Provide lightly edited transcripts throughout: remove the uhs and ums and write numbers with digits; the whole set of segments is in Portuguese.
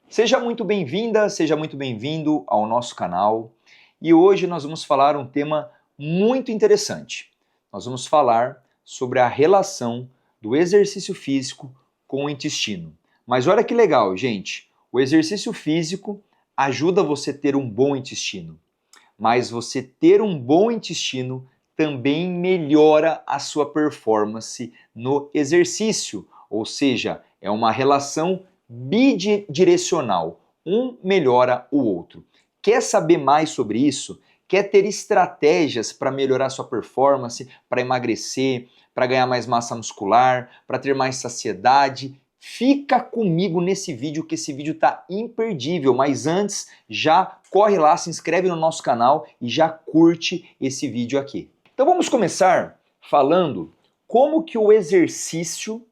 Seja muito bem-vinda, seja muito bem-vindo ao nosso canal. E hoje nós vamos falar um tema muito interessante. Nós vamos falar sobre a relação do exercício físico com o intestino. Mas olha que legal, gente. O exercício físico ajuda você a ter um bom intestino. Mas você ter um bom intestino também melhora a sua performance no exercício. Ou seja, é uma relação bidirecional. Um melhora o outro. Quer saber mais sobre isso? Quer ter estratégias para melhorar sua performance, para emagrecer, para ganhar mais massa muscular, para ter mais saciedade? Fica comigo nesse vídeo, que esse vídeo está imperdível. Mas antes, já corre lá, se inscreve no nosso canal e já curte esse vídeo aqui. Então vamos começar falando como que o exercício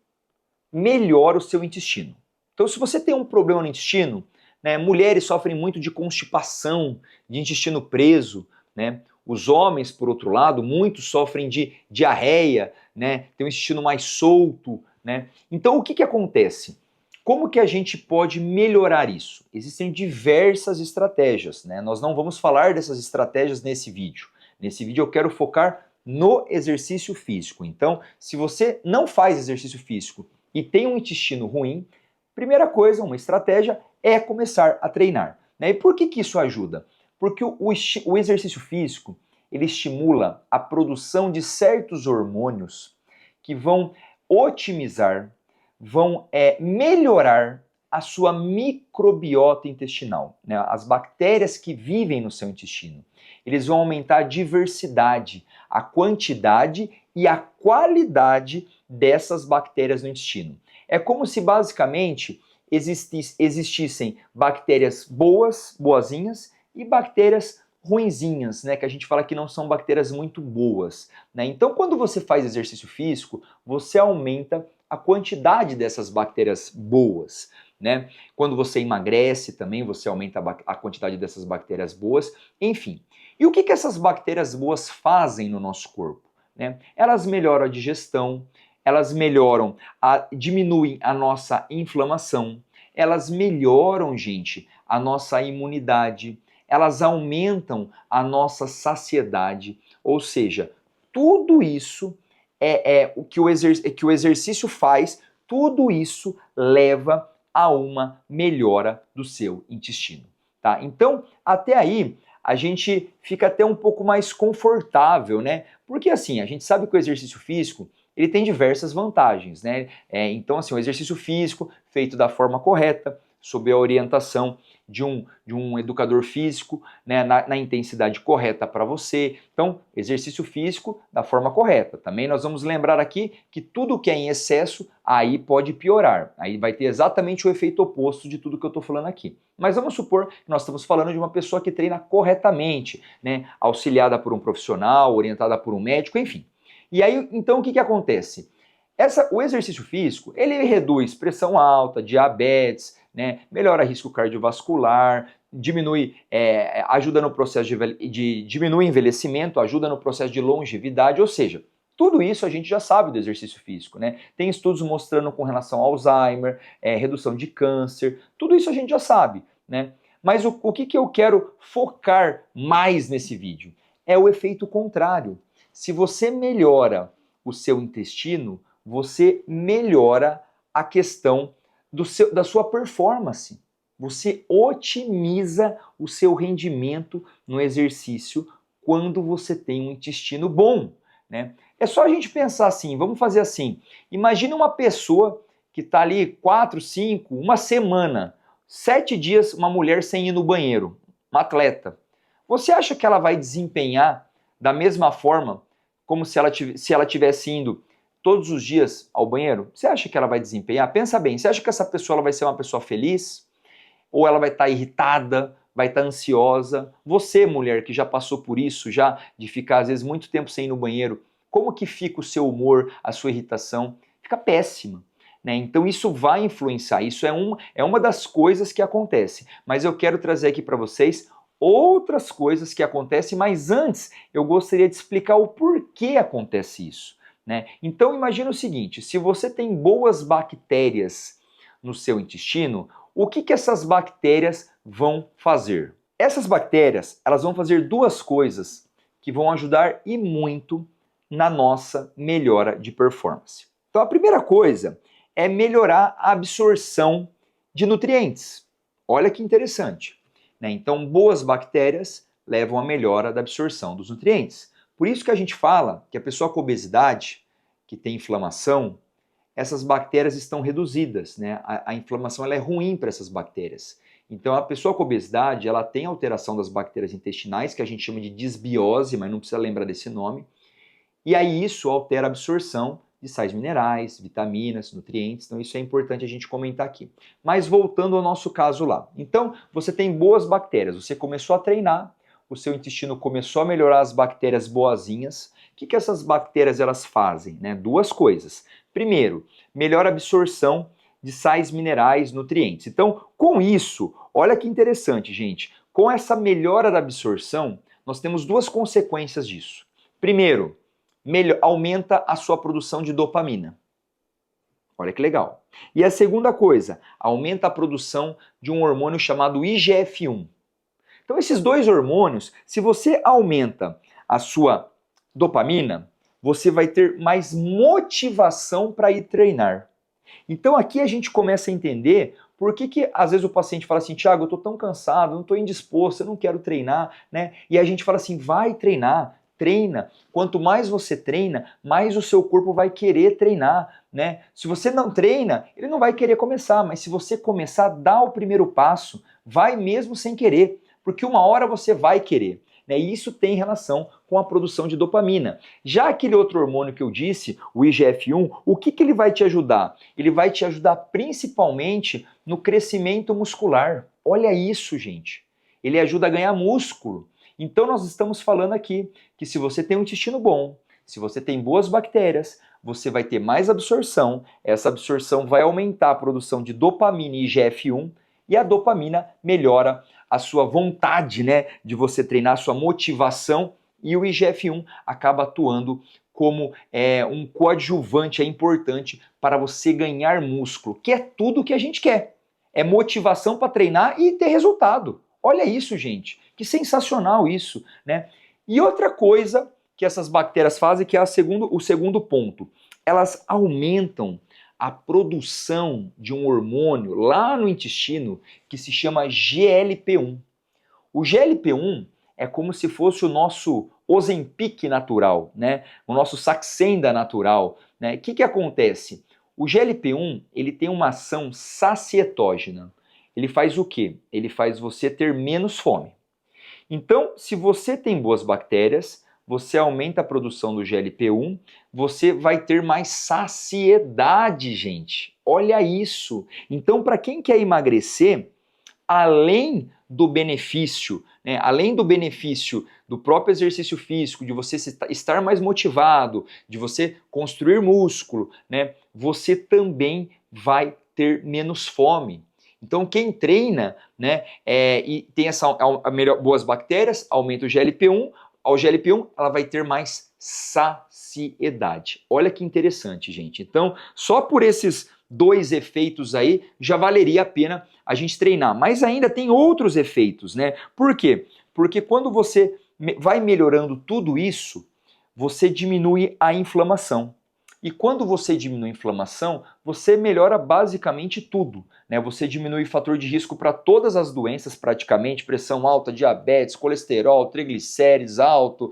melhora o seu intestino. Então, se você tem um problema no intestino, né, mulheres sofrem muito de constipação, de intestino preso, né? Os homens, por outro lado, muitos sofrem de diarreia, né? Tem um intestino mais solto, né? Então, o que acontece? Como que a gente pode melhorar isso? Existem diversas estratégias, né? Nós não vamos falar dessas estratégias nesse vídeo. Nesse vídeo eu quero focar no exercício físico. Então, se você não faz exercício físico e tem um intestino ruim, primeira coisa, uma estratégia é começar a treinar. Né? E por que isso ajuda? Porque o exercício físico ele estimula a produção de certos hormônios que vão otimizar, vão melhorar a sua microbiota intestinal, né? As bactérias que vivem no seu intestino. Eles vão aumentar a diversidade, a quantidade e a qualidade dessas bactérias no intestino. É como se basicamente existissem bactérias boas, boazinhas, e bactérias ruinzinhas, né, que a gente fala que não são bactérias muito boas, né? Então, quando você faz exercício físico, você aumenta a quantidade dessas bactérias boas, né? Quando você emagrece também, você aumenta a quantidade dessas bactérias boas, enfim. E o que essas bactérias boas fazem no nosso corpo, né? Elas melhoram a digestão, elas diminuem a nossa inflamação, elas melhoram, gente, a nossa imunidade, elas aumentam a nossa saciedade, ou seja, tudo isso é o que o exercício faz, tudo isso leva a uma melhora do seu intestino, tá? Então, até aí, a gente fica até um pouco mais confortável, né? Porque assim, a gente sabe que o exercício físico, ele tem diversas vantagens, né? Então, assim, o exercício físico feito da forma correta, sob a orientação de um educador físico, né, na intensidade correta para você. Então, exercício físico da forma correta. Também nós vamos lembrar aqui que tudo que é em excesso, aí pode piorar. Aí vai ter exatamente o efeito oposto de tudo que eu estou falando aqui. Mas vamos supor que nós estamos falando de uma pessoa que treina corretamente, né, auxiliada por um profissional, orientada por um médico, enfim. E aí, então, o que acontece? O exercício físico, ele reduz pressão alta, diabetes, né, melhora risco cardiovascular, ajuda no processo diminui o envelhecimento, ajuda no processo de longevidade, ou seja, tudo isso a gente já sabe do exercício físico, né? Tem estudos mostrando com relação ao Alzheimer, redução de câncer, tudo isso a gente já sabe, né? Mas o que eu quero focar mais nesse vídeo? É o efeito contrário. Se você melhora o seu intestino, você melhora a questão da sua performance. Você otimiza o seu rendimento no exercício quando você tem um intestino bom, né? É só a gente pensar assim, vamos fazer assim. Imagina uma pessoa que está ali 4, 5, uma semana, 7 dias, uma mulher sem ir no banheiro, uma atleta. Você acha que ela vai desempenhar da mesma forma como se ela tivesse indo todos os dias ao banheiro? Você acha que ela vai desempenhar? Pensa bem, você acha que essa pessoa ela vai ser uma pessoa feliz? Ou ela vai estar irritada, vai estar ansiosa? Você, mulher, que já passou por isso, já de ficar às vezes muito tempo sem ir no banheiro, como que fica o seu humor, a sua irritação? Fica péssima. Né? Então isso vai influenciar, isso é uma das coisas que acontece. Mas eu quero trazer aqui para vocês outras coisas que acontecem, mas antes eu gostaria de explicar o porquê acontece isso. Né? Então imagina o seguinte, se você tem boas bactérias no seu intestino, o que essas bactérias vão fazer? Essas bactérias, elas vão fazer duas coisas que vão ajudar e muito na nossa melhora de performance. Então a primeira coisa é melhorar a absorção de nutrientes. Olha que interessante, né? Então boas bactérias levam à melhora da absorção dos nutrientes. Por isso que a gente fala que a pessoa com obesidade, que tem inflamação, essas bactérias estão reduzidas, né? A inflamação ela é ruim para essas bactérias. Então a pessoa com obesidade, ela tem alteração das bactérias intestinais, que a gente chama de disbiose, mas não precisa lembrar desse nome. E aí isso altera a absorção de sais minerais, vitaminas, nutrientes, então isso é importante a gente comentar aqui. Mas voltando ao nosso caso lá. Então, você tem boas bactérias, você começou a treinar, o seu intestino começou a melhorar as bactérias boazinhas. O que essas bactérias elas fazem? Né? Duas coisas. Primeiro, melhor absorção de sais minerais, nutrientes. Então, com isso, olha que interessante, gente. Com essa melhora da absorção, nós temos duas consequências disso. Primeiro, aumenta a sua produção de dopamina. Olha que legal. E a segunda coisa, aumenta a produção de um hormônio chamado IGF-1. Então esses dois hormônios, se você aumenta a sua dopamina, você vai ter mais motivação para ir treinar. Então aqui a gente começa a entender por que às vezes o paciente fala assim, Thiago, eu estou tão cansado, não estou indisposto, eu não quero treinar, né? E a gente fala assim, vai treinar, treina. Quanto mais você treina, mais o seu corpo vai querer treinar, né? Se você não treina, ele não vai querer começar, mas se você começar, dá o primeiro passo, vai mesmo sem querer, porque uma hora você vai querer. Né? E isso tem relação com a produção de dopamina. Já aquele outro hormônio que eu disse, o IGF-1, o que ele vai te ajudar? Ele vai te ajudar principalmente no crescimento muscular. Olha isso, gente. Ele ajuda a ganhar músculo. Então nós estamos falando aqui que se você tem um intestino bom, se você tem boas bactérias, você vai ter mais absorção, essa absorção vai aumentar a produção de dopamina e IGF-1, e a dopamina melhora a sua vontade, né, de você treinar, a sua motivação, e o IGF-1 acaba atuando como um coadjuvante importante para você ganhar músculo, que é tudo que a gente quer. É motivação para treinar e ter resultado. Olha isso, gente. Que sensacional isso, né? E outra coisa que essas bactérias fazem, que é o segundo ponto, elas aumentam a produção de um hormônio lá no intestino que se chama GLP-1. O GLP-1 é como se fosse o nosso Ozempic natural, né? O nosso Saxenda natural, né? O que acontece? O GLP-1 ele tem uma ação sacietógena. Ele faz o quê? Ele faz você ter menos fome. Então, se você tem boas bactérias, você aumenta a produção do GLP-1, você vai ter mais saciedade, gente. Olha isso. Então, para quem quer emagrecer, além do benefício, né, além do benefício do próprio exercício físico, de você estar mais motivado, de você construir músculo, né, você também vai ter menos fome. Então quem treina, né, e tem boas bactérias, aumenta o GLP-1, ao GLP-1 ela vai ter mais saciedade. Olha que interessante, gente. Então, só por esses dois efeitos aí, já valeria a pena a gente treinar. Mas ainda tem outros efeitos, né? Por quê? Porque quando você vai melhorando tudo isso, você diminui a inflamação. E quando você diminui a inflamação, você melhora basicamente tudo, né? Você diminui o fator de risco para todas as doenças praticamente, pressão alta, diabetes, colesterol, triglicérides alto,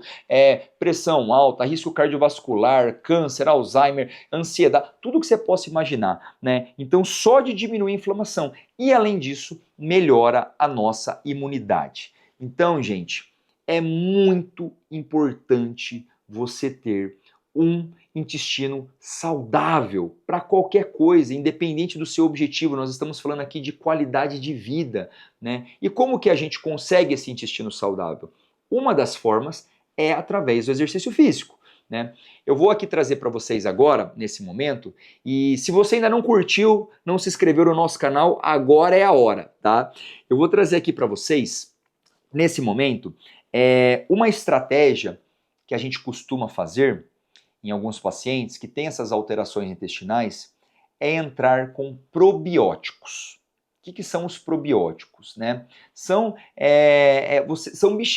pressão alta, risco cardiovascular, câncer, Alzheimer, ansiedade, tudo que você possa imaginar, né? Então só de diminuir a inflamação e além disso, melhora a nossa imunidade. Então, gente, é muito importante você ter um intestino saudável para qualquer coisa, independente do seu objetivo. Nós estamos falando aqui de qualidade de vida, né? E como que a gente consegue esse intestino saudável? Uma das formas é através do exercício físico, né? Eu vou aqui trazer para vocês agora, nesse momento, e se você ainda não curtiu, não se inscreveu no nosso canal, agora é a hora, tá? Eu vou trazer aqui para vocês, nesse momento, uma estratégia que a gente costuma fazer em alguns pacientes que têm essas alterações intestinais, é entrar com probióticos. que são os probióticos, né? São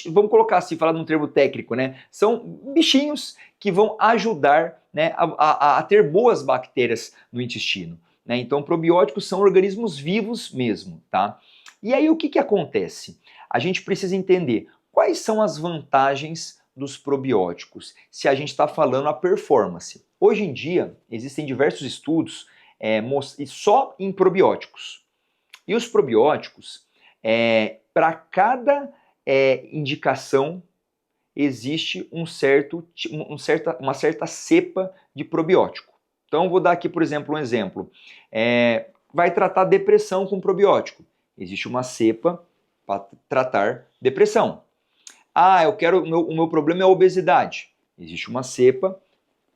vamos colocar assim, falar num termo técnico, né? São bichinhos que vão ajudar, né, a ter boas bactérias no intestino, né? Então, probióticos são organismos vivos mesmo, tá? E aí, o que acontece? A gente precisa entender quais são as vantagens dos probióticos, se a gente está falando a performance. Hoje em dia, existem diversos estudos só em probióticos. E os probióticos, para cada indicação, existe uma certa cepa de probiótico. Então, vou dar aqui, por exemplo, um exemplo. Vai tratar depressão com probiótico. Existe uma cepa para tratar depressão. O meu problema é a obesidade. Existe uma cepa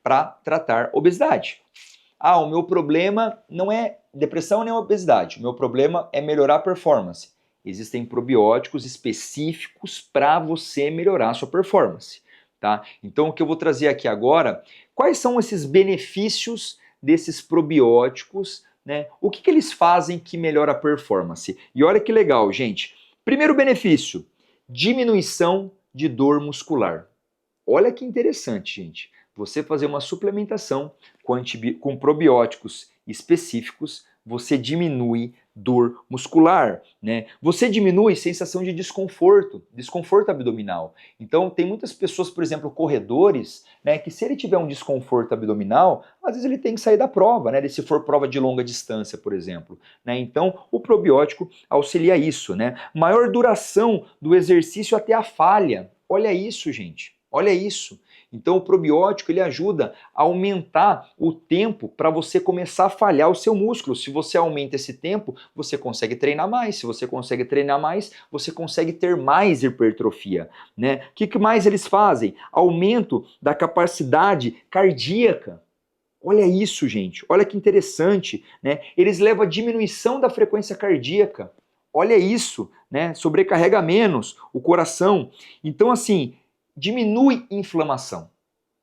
para tratar obesidade. O meu problema não é depressão nem obesidade. O meu problema é melhorar a performance. Existem probióticos específicos para você melhorar a sua performance, tá? Então, o que eu vou trazer aqui agora, quais são esses benefícios desses probióticos, né? O que eles fazem que melhora a performance? E olha que legal, gente. Primeiro benefício, diminuição de dor muscular. Olha que interessante, gente. Você fazer uma suplementação com probióticos específicos, você diminui dor muscular, né? Você diminui sensação de desconforto abdominal. Então, tem muitas pessoas, por exemplo, corredores, né, que se ele tiver um desconforto abdominal, às vezes ele tem que sair da prova, né? Se for prova de longa distância, por exemplo, né? Então, o probiótico auxilia isso, né? Maior duração do exercício até a falha. Olha isso, gente. Olha isso. Então o probiótico ele ajuda a aumentar o tempo para você começar a falhar o seu músculo. Se você aumenta esse tempo, você consegue treinar mais. Se você consegue treinar mais, você consegue ter mais hipertrofia, né? O que mais eles fazem? Aumento da capacidade cardíaca. Olha isso, gente. Olha que interessante, né? Eles levam a diminuição da frequência cardíaca. Olha isso, né? Sobrecarrega menos o coração. Então, assim, diminui inflamação.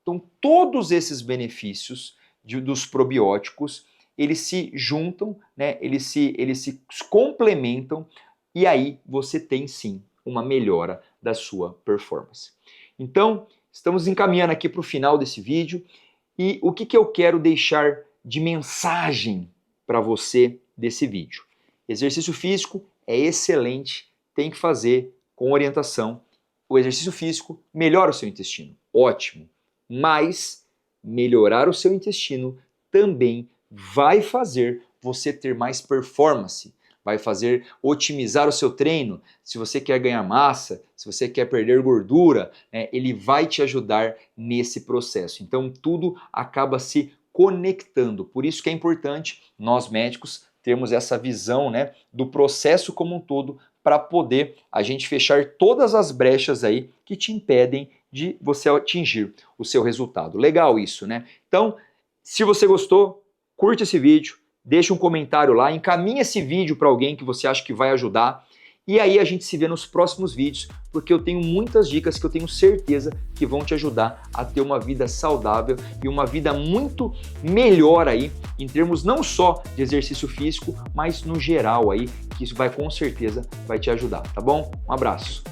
Então, todos esses benefícios dos probióticos, eles se juntam, né? Eles se complementam e aí você tem sim uma melhora da sua performance. Então, estamos encaminhando aqui para o final desse vídeo e o que eu quero deixar de mensagem para você desse vídeo? Exercício físico é excelente, tem que fazer com orientação. O exercício físico melhora o seu intestino, ótimo, mas melhorar o seu intestino também vai fazer você ter mais performance, vai fazer otimizar o seu treino. Se você quer ganhar massa, se você quer perder gordura, né, ele vai te ajudar nesse processo. Então tudo acaba se conectando, por isso que é importante nós médicos termos essa visão, né, do processo como um todo, para poder a gente fechar todas as brechas aí que te impedem de você atingir o seu resultado. Legal isso, né? Então, se você gostou, curte esse vídeo, deixa um comentário lá, encaminha esse vídeo para alguém que você acha que vai ajudar. E aí a gente se vê nos próximos vídeos, porque eu tenho muitas dicas que eu tenho certeza que vão te ajudar a ter uma vida saudável e uma vida muito melhor aí, em termos não só de exercício físico, mas no geral aí, que isso vai com certeza vai te ajudar, tá bom? Um abraço.